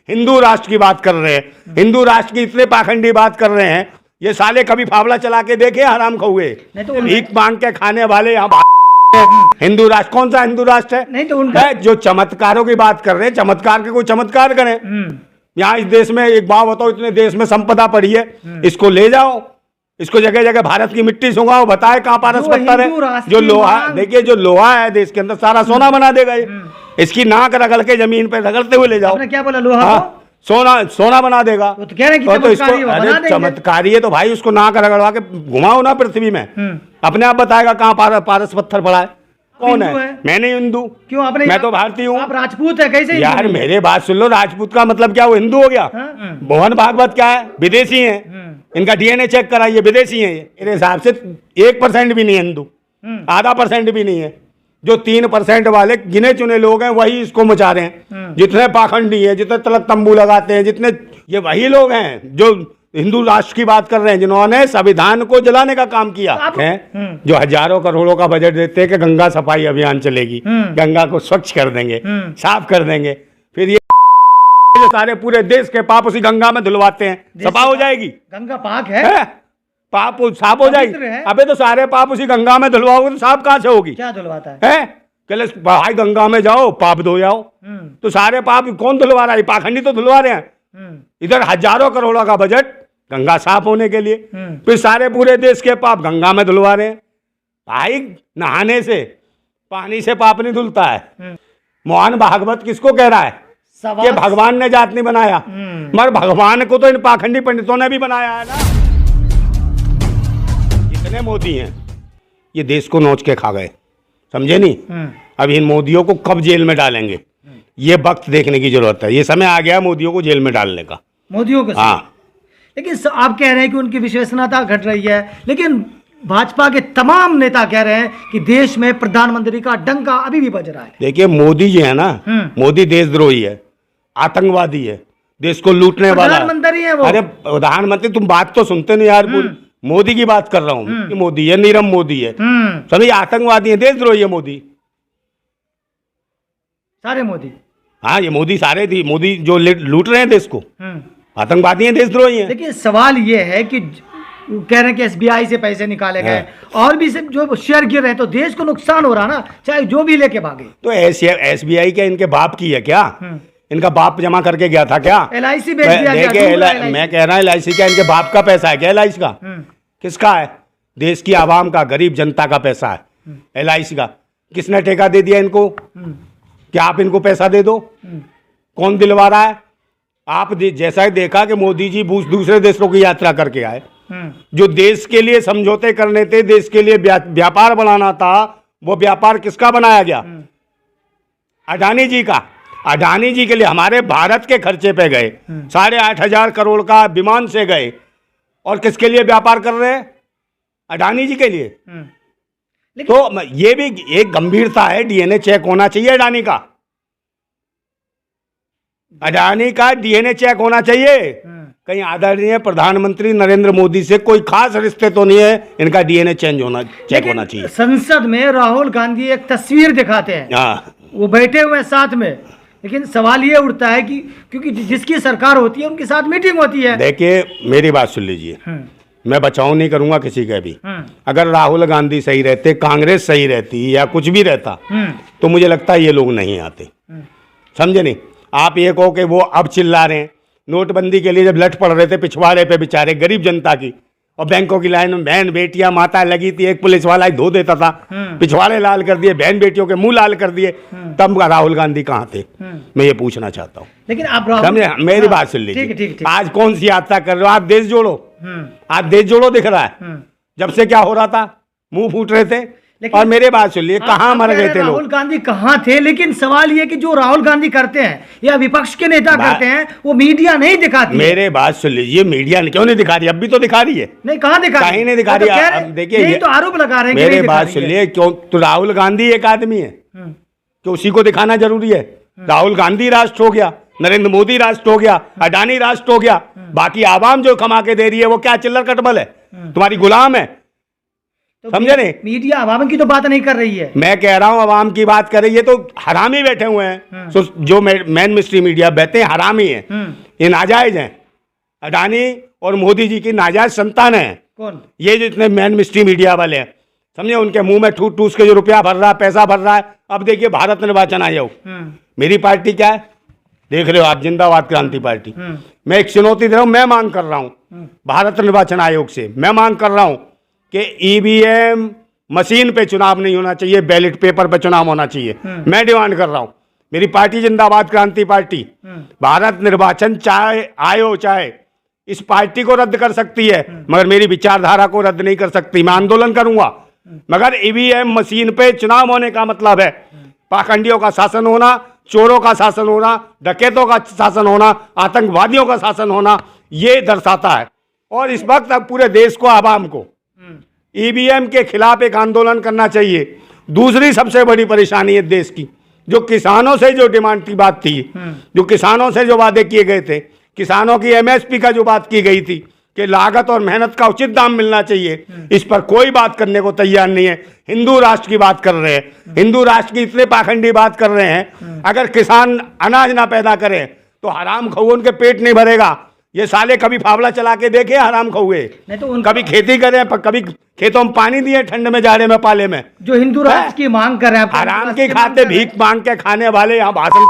हिंदू राष्ट्र की बात कर रहे हैं, हिंदू राष्ट्र की इतने पाखंडी बात कर रहे हैं। ये साले कभी फावड़ा चला के देखे हराम खौए, भीख मांग के खाने वाले यहाँ हिंदू राष्ट्र। कौन सा हिंदू राष्ट्र है? नहीं तो उनका जो चमत्कारों की बात कर रहे हैं, चमत्कार के कोई चमत्कार करें। यहाँ इस देश में एक बात बताओ, इतने देश में संपदा पड़ी है, इसको ले जाओ, इसको जगह जगह भारत की मिट्टी सुंगाओ, बताए कहाँ पारस पत्थर है। जो लोहा, देखिए जो लोहा है देश के अंदर सारा सोना बना देगा ये। इसकी नाक रगड़ के जमीन पे रगड़ते हुए ले जाओ। आपने क्या बोला? लोहा को सोना बना देगा। वो तो कह रहे हैं कि तो इसको बना देंगे। चमत्कारी है तो भाई उसको नाक रगड़वा के घुमाओ ना पृथ्वी में, अपने आप बताएगा कहाँ पारस पत्थर पड़ा है। कौन है? मैं नहीं हिंदू। क्यों? आपने मैं तो भारतीय हूँ। आप राजपूत है, कैसे? यार मेरे बात सुन लो, राजपूत का मतलब क्या, वो हिंदू हो गया? मोहन भागवत क्या है? विदेशी हैं। इनका डीएनए चेक कराइए, विदेशी हैं ये। मेरे हिसाब से 1% भी नहीं है हिंदू, आधा % भी नहीं है। जो 3% वाले गिने चुने लोग हैं वही इसको मचा रहे हैं। जितने पाखंडी है, जितने तलक तंबू लगाते हैं, जितने, ये वही लोग हैं जो हिंदू राष्ट्र की बात कर रहे हैं, जिन्होंने संविधान को जलाने का काम किया है। जो हजारों करोड़ों का बजट देते हैं कि गंगा सफाई अभियान चलेगी, गंगा को स्वच्छ कर देंगे, साफ कर देंगे, फिर ये सारे पूरे देश के पाप उसी गंगा में धुलवाते हैं, सफा हो जाएगी। गंगा पाक है, पाप साफ हो जाएगी। अबे तो सारे पाप उसी गंगा में धुलवाओगे तो साफ कहाँ से होगी? क्या धुलवाता है? चले भाई गंगा में जाओ, पाप धो जाओ। तो सारे पाप कौन धुलवा रहा है? पाखंडी तो धुलवा रहे हैं। इधर हजारों करोड़ों का बजट गंगा साफ होने के लिए, फिर सारे पूरे देश के पाप गंगा में धुलवा रहे हैं। भाई नहाने से, पानी से पाप नहीं धुलता है। मोहन भागवत किसको कह रहा है कि भगवान ने जात नहीं बनाया, मगर भगवान को तो इन पाखंडी पंडितों ने भी बनाया है ना। जितने मोदी हैं ये देश को नोच के खा गए, समझे नहीं? अब इन मोदियों को कब जेल में डालेंगे, ये वक्त देखने की जरूरत है। ये समय आ गया मोदियों को जेल में डालने का। मोदियों को? हाँ। लेकिन आप कह रहे हैं कि उनकी विश्वसनीयता घट रही है, लेकिन भाजपा के तमाम नेता कह रहे हैं कि देश में प्रधानमंत्री का डंका अभी भी बज रहा है। वाला मोदी जी है ना, मोदी देशद्रोही है, आतंकवादी है, देश को लूटने वाला प्रधानमंत्री है वो। अरे प्रधानमंत्री, तुम बात तो सुनते नहीं यार। मोदी की बात कर रहा हूँ कि मोदी है, नीरव मोदी है, सभी आतंकवादी है, देशद्रोही है मोदी, सारे मोदी। हाँ ये मोदी सारे थी, मोदी जो लूट रहे हैं देश को, आतंकवादी हैं, देशद्रोही हैं। लेकिन सवाल ये है कि कह रहे हैं कि एसबीआई से पैसे निकाले गए और भी सब जो शेयर गिर रहे हैं, तो देश को नुकसान हो रहा ना, चाहे जो भी लेके भागे। तो एसबीआई क्या इनके बाप की है क्या? इनका बाप जमा करके गया था क्या? LIC बेच दिया क्या? मैं कह रहा हूँ LIC क्या इनके बाप का पैसा है क्या? LIC का किसका है? देश की आवाम का, गरीब जनता का पैसा है LIC का। किसने ठेका दे दिया इनको? क्या आप इनको पैसा दे दो? कौन दिलवा रहा है? आप जैसा ही देखा कि मोदी जी दूसरे देशों की यात्रा करके आए, जो देश के लिए समझौते करने थे, देश के लिए व्यापार बनाना था, वो व्यापार किसका बनाया गया? अडानी जी का। अडानी जी के लिए हमारे भारत के खर्चे पे गए, 8,500 करोड़ का विमान से गए, और किसके लिए व्यापार कर रहे हैं? अडानी जी के लिए। तो ये भी एक गंभीरता है, डीएनए चेक होना चाहिए अडानी का। अडानी का डीएनए चेक होना चाहिए। कहीं आदरणीय प्रधानमंत्री नरेंद्र मोदी से कोई खास रिश्ते तो नहीं है, इनका डीएनए चेक होना चाहिए। संसद में राहुल गांधी एक तस्वीर दिखाते हैं, वो बैठे हुए साथ में, लेकिन सवाल ये उठता है कि क्योंकि जिसकी सरकार होती है उनके साथ मीटिंग होती है। देखिए मेरी बात सुन लीजिए, मैं बचाव नहीं करूंगा किसी का भी। अगर राहुल गांधी सही रहते, कांग्रेस सही रहती, या कुछ भी रहता, तो मुझे लगता है ये लोग नहीं आते, समझे नहीं? आप ये कहो कि वो अब चिल्ला रहे हैं, नोटबंदी के लिए जब लट पड़ रहे थे पिछवाड़े पे बेचारे गरीब जनता की, और बैंकों की लाइन में बहन बेटियां माता लगी थी, एक पुलिस वाला ही धो देता था, पिछवाड़े लाल कर दिए, बहन बेटियों के मुंह लाल कर दिए, तब राहुल गांधी कहाँ थे? मैं ये पूछना चाहता हूँ। लेकिन आप समझे, मेरी बात सुन लीजिए। आज कौन सी यात्रा कर रहे हो आप? देश जोड़ो। आज देश जोड़ो दिख रहा है। जब से क्या हो रहा था, मुंह फूट रहे थे। और मेरे बात सुन लिए, कहाँ मर गए थे लोग? राहुल गांधी कहाँ थे? लेकिन सवाल ये कि जो राहुल गांधी करते हैं या विपक्ष के नेता करते हैं, वो मीडिया नहीं दिखाती। मेरे बात सुन लीजिए, मीडिया क्यों नहीं दिखा रही? अब भी तो दिखा रही है। नहीं, कहाँ दिखा रही? कहीं नहीं दिखा रही। देखिए तो आरोप लगा रहे हैं। मेरे बात सुन लिए, क्यों? तो राहुल गांधी एक आदमी है कि उसी को दिखाना जरूरी है? राहुल गांधी राष्ट्र हो गया, नरेंद्र मोदी राष्ट्र हो गया, अडानी राष्ट्र हो गया, बाकी आवाम जो कमा के दे रही है वो क्या चिल्लर कटबल है? तुम्हारी गुलाम है? समझे नहीं? मीडिया अवाम की तो बात नहीं कर रही है। मैं कह रहा हूं अवाम की बात कर रही है तो हरामी बैठे हुए हैं। जो मेन स्ट्रीम मीडिया बैठे हैं हरामी हैं, ये नाजायज हैं। अडानी और मोदी जी की नाजायज संतान है। कौन? ये जो इतने मेन स्ट्रीम मीडिया वाले हैं, समझे, उनके मुंह में ठूस ठूस के जो रुपया भर रहा है, पैसा भर रहा है। अब देखिए भारत निर्वाचन आयोग, मेरी पार्टी क्या है देख रहे हो आप, जिंदाबाद क्रांति पार्टी। मैं एक चुनौती दे रहा हूं, मैं मांग कर रहा हूं भारत निर्वाचन आयोग से, मैं मांग कर रहा हूं कि ईवीएम मशीन पे चुनाव नहीं होना चाहिए, बैलेट पेपर पे चुनाव होना चाहिए। मैं डिमांड कर रहा हूं, मेरी पार्टी जिंदाबाद क्रांति पार्टी भारत निर्वाचन चाहे आयो चाहे इस पार्टी को रद्द कर सकती है, मगर मेरी विचारधारा को रद्द नहीं कर सकती। मैं आंदोलन करूंगा, मगर ईवीएम मशीन पे चुनाव होने का मतलब है पाखंडियों का शासन होना, चोरों का शासन होना, डकैतों का शासन होना, आतंकवादियों का शासन होना, ये दर्शाता है। और इस वक्त अब पूरे देश को, आवाम को ईवीएम के खिलाफ एक आंदोलन करना चाहिए। दूसरी सबसे बड़ी परेशानी है देश की, जो किसानों से जो डिमांड की बात थी, जो किसानों से जो वादे किए गए थे, किसानों की एमएसपी का जो बात की गई थी कि लागत और मेहनत का उचित दाम मिलना चाहिए, इस पर कोई बात करने को तैयार नहीं है। हिंदू राष्ट्र की बात कर रहे हैं, हिंदू राष्ट्र की इतने पाखंडी बात कर रहे हैं। अगर किसान अनाज ना पैदा करें तो हराम खाऊ उनके पेट नहीं भरेगा। ये साले कभी फावला चला के देखे हराम खाऊए, तो कभी खेती करें, कभी खेतों में पानी दिए ठंड में, जाड़े में, पाले में। जो हिंदू राष्ट्र की मांग कर रहे हैं, हराम की खाते भीख मांग के खाने वाले यहाँ भाषण।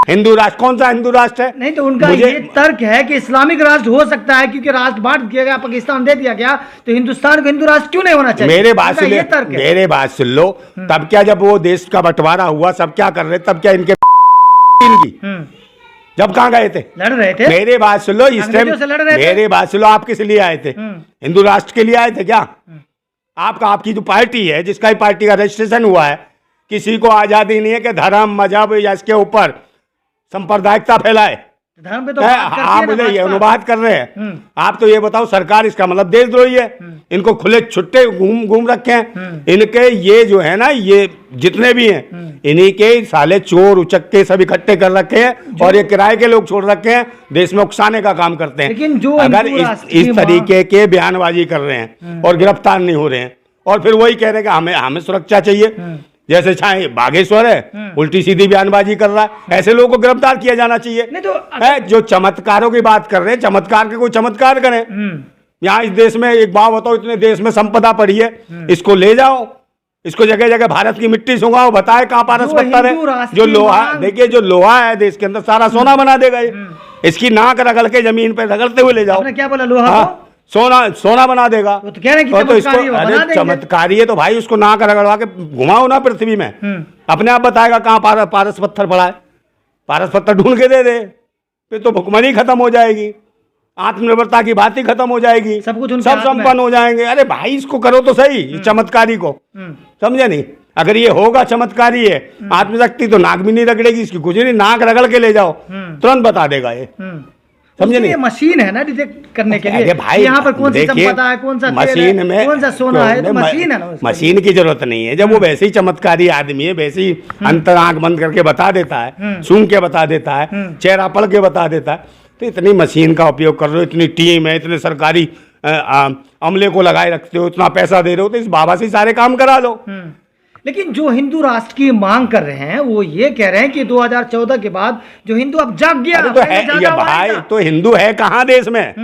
हिंदू राष्ट्र कौन सा हिंदू राष्ट्र है? नहीं, तो उनका ये तर्क है कि इस्लामिक राष्ट्र हो सकता है, क्योंकि राष्ट्र बांट दिया गया, पाकिस्तान दे दिया गया, तो हिंदुस्तान को हिंदू राष्ट्र क्यों नहीं होना चाहिए? मेरे बात सुन लो। तब क्या जब वो देश का बंटवारा हुआ, सब क्या कर रहे, तब क्या इनके जब कहाँ गए थे, लड़ रहे थे। मेरे बात सुन लो, इस टाइम मेरे बात सुन लो, आप किस लिए आए थे? हिंदू राष्ट्र के लिए आए थे क्या? आपकी जो पार्टी है, जिसका ही पार्टी का रजिस्ट्रेशन हुआ है, किसी को आजादी नहीं है कि धर्म मजहब या इसके ऊपर सांप्रदायिकता फैलाए। धर्म पे तो आप मुझे ये अनुवाद कर रहे हैं। आप तो ये बताओ, सरकार इसका मतलब देशद्रोही है। इनको खुले छुट्टे घूम रखे हैं। इनके ये जो है ना, ये जितने भी हैं, इन्हीं के साले चोर उचक्के सब इकट्ठे कर रखे हैं और ये किराए के लोग छोड़ रखे हैं, देश में उकसाने का काम करते हैं। लेकिन जो अगर इस तरीके के बयानबाजी कर रहे हैं और गिरफ्तार नहीं हो रहे हैं, और फिर वही कह रहे हैं कि हमें सुरक्षा चाहिए, जैसे चाहे बागेश्वर है उल्टी सीधी बयानबाजी कर रहा है, ऐसे लोगों को गिरफ्तार किया जाना चाहिए। नहीं तो जो चमत्कारों की बात कर रहे हैं, चमत्कार के कोई चमत्कार करें। यहाँ इस देश में एक बात बताओ, इतने देश में संपदा पड़ी है, इसको ले जाओ, इसको जगह जगह भारत की मिट्टी सुंगाओ, बताए कहाँ पारस पत्थर है। जो लोहा, देखिए जो लोहा है देश के अंदर, सारा सोना बना देगा ये। इसकी नाक रगड़ के जमीन पे रगड़ते हुए ले जाओ। क्या बोला? लोहा सोना बना देगा। तो कह रहे हैं कि इसको चमत्कारी है, तो भाई उसको नाक रगड़वा के घुमाओ ना पृथ्वी में, अपने आप बताएगा कहाँ पारस पत्थर पड़ा है। पारस पत्थर ढूंढ के दे दे, फिर तो भुखमरी खत्म हो जाएगी, आत्मनिर्भरता की बात ही खत्म हो जाएगी, सब कुछ सब संपन्न हो जाएंगे। अरे भाई इसको करो तो सही, चमत्कारी को, समझे नहीं? अगर ये होगा चमत्कारी है, आत्मशक्ति, तो नाक भी नहीं रगड़ेगी इसकी, कुछ नहीं, नाक रगड़ के ले जाओ, तुरंत बता देगा ये, समझे नहीं? मशीन है ना डिटेक्ट करने के लिए। अरे भाई यहाँ पर कौन सी संपदा है, कौन सा मशीन में कौन सा सोना है, तो मशीन है ना। मशीन की जरूरत नहीं है। जब वो वैसे ही चमत्कारी आदमी है, वैसे ही अंतर आंख बंद करके बता देता है, सूंघ के बता देता है, चेहरा पढ़ के बता देता है, तो इतनी मशीन का उपयोग कर रहे हो, इतनी टीम है, इतने सरकारी अमले को लगाए रखते हो, इतना पैसा दे रहे हो, तो इस बाबा से सारे काम करा लो। लेकिन जो हिंदू राष्ट्र की मांग कर रहे हैं, वो ये कह रहे हैं कि 2014 के बाद जो हिंदू अब जाग गया। तो है ये भाई, तो हिंदू है कहाँ देश में?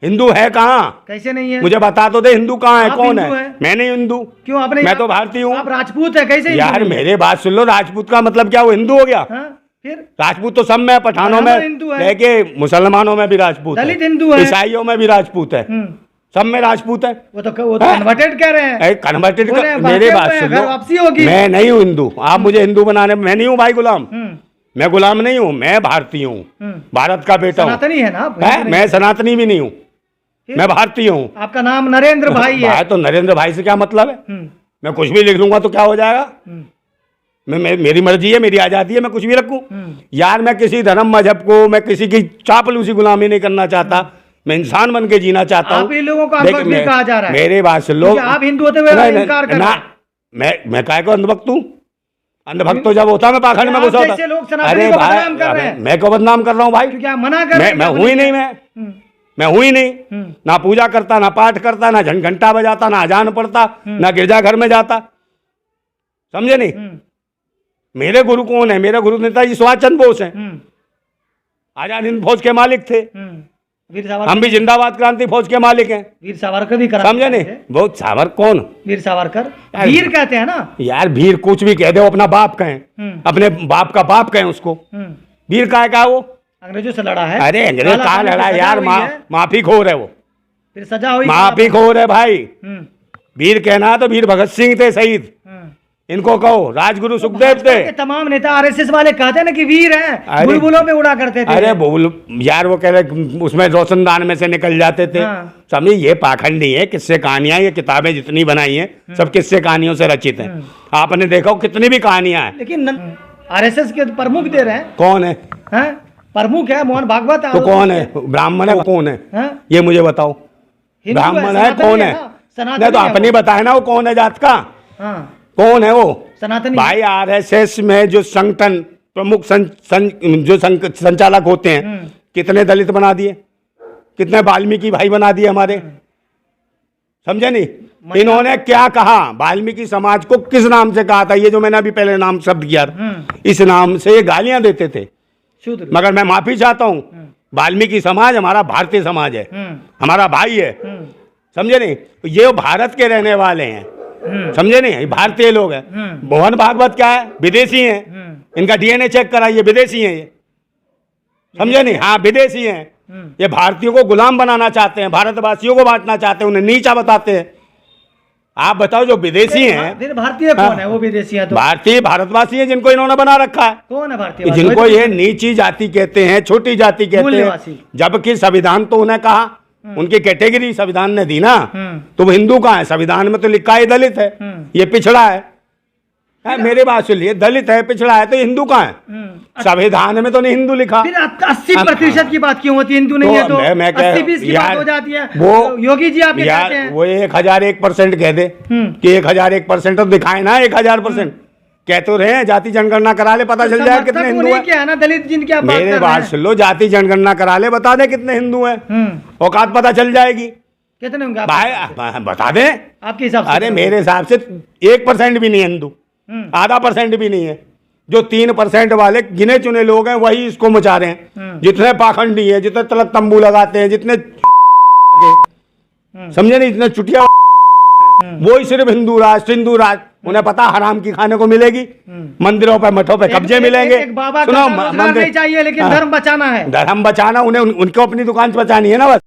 हिंदू है कहाँ? कैसे नहीं है? मुझे बता तो दे, हिंदू कहाँ है, कौन है? मैं नहीं हिंदू। क्यों आपने? मैं तो भारतीय हूँ। आप राजपूत है, कैसे? यार मेरे बात सुन लो, राजपूत का मतलब क्या, वो हिंदू हो गया? फिर राजपूत तो सब में, पठानों में लेके मुसलमानों में भी राजपूत है, दलित हिंदू है, ईसाइयों में भी राजपूत है, सब में राजपूत है। वो तो कन्वर्टेड कह रहे हैं। कन्वर्टेड मेरे बात सुन लो, वापसी होगी। मैं नहीं हूँ हिंदू, आप मुझे हिंदू बनाने, मैं नहीं हूँ भाई गुलाम, मैं गुलाम नहीं हूँ, मैं भारतीय हूँ, भारत का बेटा हूँ। सनातनी है ना? मैं सनातनी भी नहीं हूँ, मैं भारतीय हूँ। आपका नाम नरेंद्र भाई है। तो नरेंद्र भाई से क्या मतलब है? मैं कुछ भी लिख लूंगा तो क्या हो जाएगा? मेरी मर्जी है, मेरी आजादी है, मैं कुछ भी रखूं। यार मैं किसी धर्म मजहब को, मैं किसी की चापलूसी गुलामी नहीं करना चाहता, मैं इंसान बन के जीना चाहता हूँ। आप ही लोगों को अंधभक्त भी कहा जा रहा है। मेरे बात सुन लो, आप हिंदू होते हुए इनकार कर रहे हैं। मैं काय को अंधभक्त हूँ? अंधभक्त तो जब होता मैं पाखंड में घुसा होता। अरे भाई मैं क्यों बदनाम कर रहा हूँ भाई? क्योंकि आप मना कर रहे हैं। मैं हूँ ही नहीं। मैं हूं ही नहीं, ना पूजा करता, ना पाठ करता, ना घंटा बजाता, ना अजान पढ़ता, ना गिरजाघर में जाता, समझे नहीं। मेरे गुरु कौन है? मेरे गुरु नेताजी सुभाष चंद्र बोस हैं, आजाद हिंद फौज के मालिक थे। वीर सावरकर, हम भी जिंदाबाद क्रांति फौज के मालिक हैं। वीर सावरकर भी समझे नहीं। बहुत सावर कौन? वीर सावरकर वीर कहते हैं ना यार, वीर कुछ भी कह दे, वो अपना बाप कहें, अपने बाप का बाप कहें उसको। वीर का है क्या? वो अंग्रेजों से लड़ा है। अरे अंग्रेज कहाँ लड़ा यार, माफी खोर है वो, फिर सजा हुई, माफी खोर है भाई। वीर कहना है तो वीर भगत सिंह थे शहीद, इनको कहो राजगुरु सुखदेव थे। तमाम नेता आरएसएस वाले कहते हैं ना कि वीर हैं, बुलबुलों में उड़ा करते थे। अरे बुल यार, वो कह रहे उसमें रोशनदान में से निकल जाते थे। समझे, ये पाखंडी है। किस्से कहानियां, ये किताबें जितनी बनाई हैं सब किस्से कहानियों से रचित हैं। आपने देखा कितनी भी कहानियां हैं। लेकिन आरएसएस के प्रमुख दे रहे हैं। कौन है? प्रमुख है मोहन भागवत। तो कौन है? ब्राह्मण है? कौन है ये मुझे बताओ। ब्राह्मण है? कौन है? नहीं तो अपनी बताए ना, वो कौन है जात का? कौन है वो? सनातनी भाई। आरएसएस में जो संगठन प्रमुख जो संचालक होते हैं, कितने दलित बना दिए, कितने वाल्मीकि भाई बना दिए हमारे, समझे नहीं। इन्होंने क्या कहा? वाल्मीकि समाज को किस नाम से कहा था? ये जो मैंने अभी पहले नाम शब्द किया, इस नाम से ये गालियां देते थे। मगर मैं माफी चाहता हूं, वाल्मीकि समाज हमारा भारतीय समाज है, हमारा भाई है, समझे नहीं। ये भारत के रहने वाले हैं, समझे नहीं, भारतीय लोग हैं। मोहन भागवत क्या है? विदेशी हैं। इनका डीएनए चेक कराइए, विदेशी हैं ये, समझे नहीं। हाँ, विदेशी हैं। ये भारतीयों को गुलाम बनाना चाहते हैं, भारतवासियों को बांटना चाहते हैं, उन्हें नीचा बताते हैं। आप बताओ, जो विदेशी हैं, भारतीय कौन है? वो विदेशी है तो भारतीय भारतवासी है, जिनको इन्होंने बना रखा है। कौन है भारतीय? जिनको ये नीची जाति कहते हैं, छोटी जाति कहते हैं, जबकि संविधान तो उन्हें कहा, उनकी कैटेगरी संविधान ने दी ना। तो वो हिंदू कहाँ है? संविधान में तो लिखा है दलित है, ये पिछड़ा है। मेरे बात सुनिए, दलित है, पिछड़ा है, तो हिंदू कहाँ है? संविधान में तो नहीं हिंदू लिखा। 80% की बात क्यों होती है? हिंदू नहीं है तो 80-20 की बात हो जाती है। वो योगी जी आप कहते हैं, वो 1001% कह दे कि 1001% तो दिखाए ना, 1000% कह तो रहे हैं। जाति जनगणना करा ले, पता चल जाए कितने हिंदू हैं। क्या है ना, दलित जिनकी आप बात कर रहे हैं। मेरे बात सुन लो, जाति जनगणना करा ले, बता दे कितने हिंदू हैं, औकात पता चल जाएगी। कितने होंगे भाई? बता दे आपके हिसाब से। अरे मेरे हिसाब से 1% भी नहीं है हिंदू, आधा % भी नहीं है। जो 3% वाले गिने चुने लोग हैं, वही इसको मचा रहे हैं। जितने पाखंडी है, जितने तलक तंबू लगाते हैं, जितने समझे नहीं, जितने चुटिया, वो ही सिर्फ हिंदू राज। उन्हें पता हराम की खाने को मिलेगी, मंदिरों पे मठों पे कब्जे मिलेंगे। सुनो, मंदिर नहीं चाहिए, लेकिन धर्म बचाना है। धर्म बचाना, उन्हें उनको अपनी दुकान बचानी है ना बस।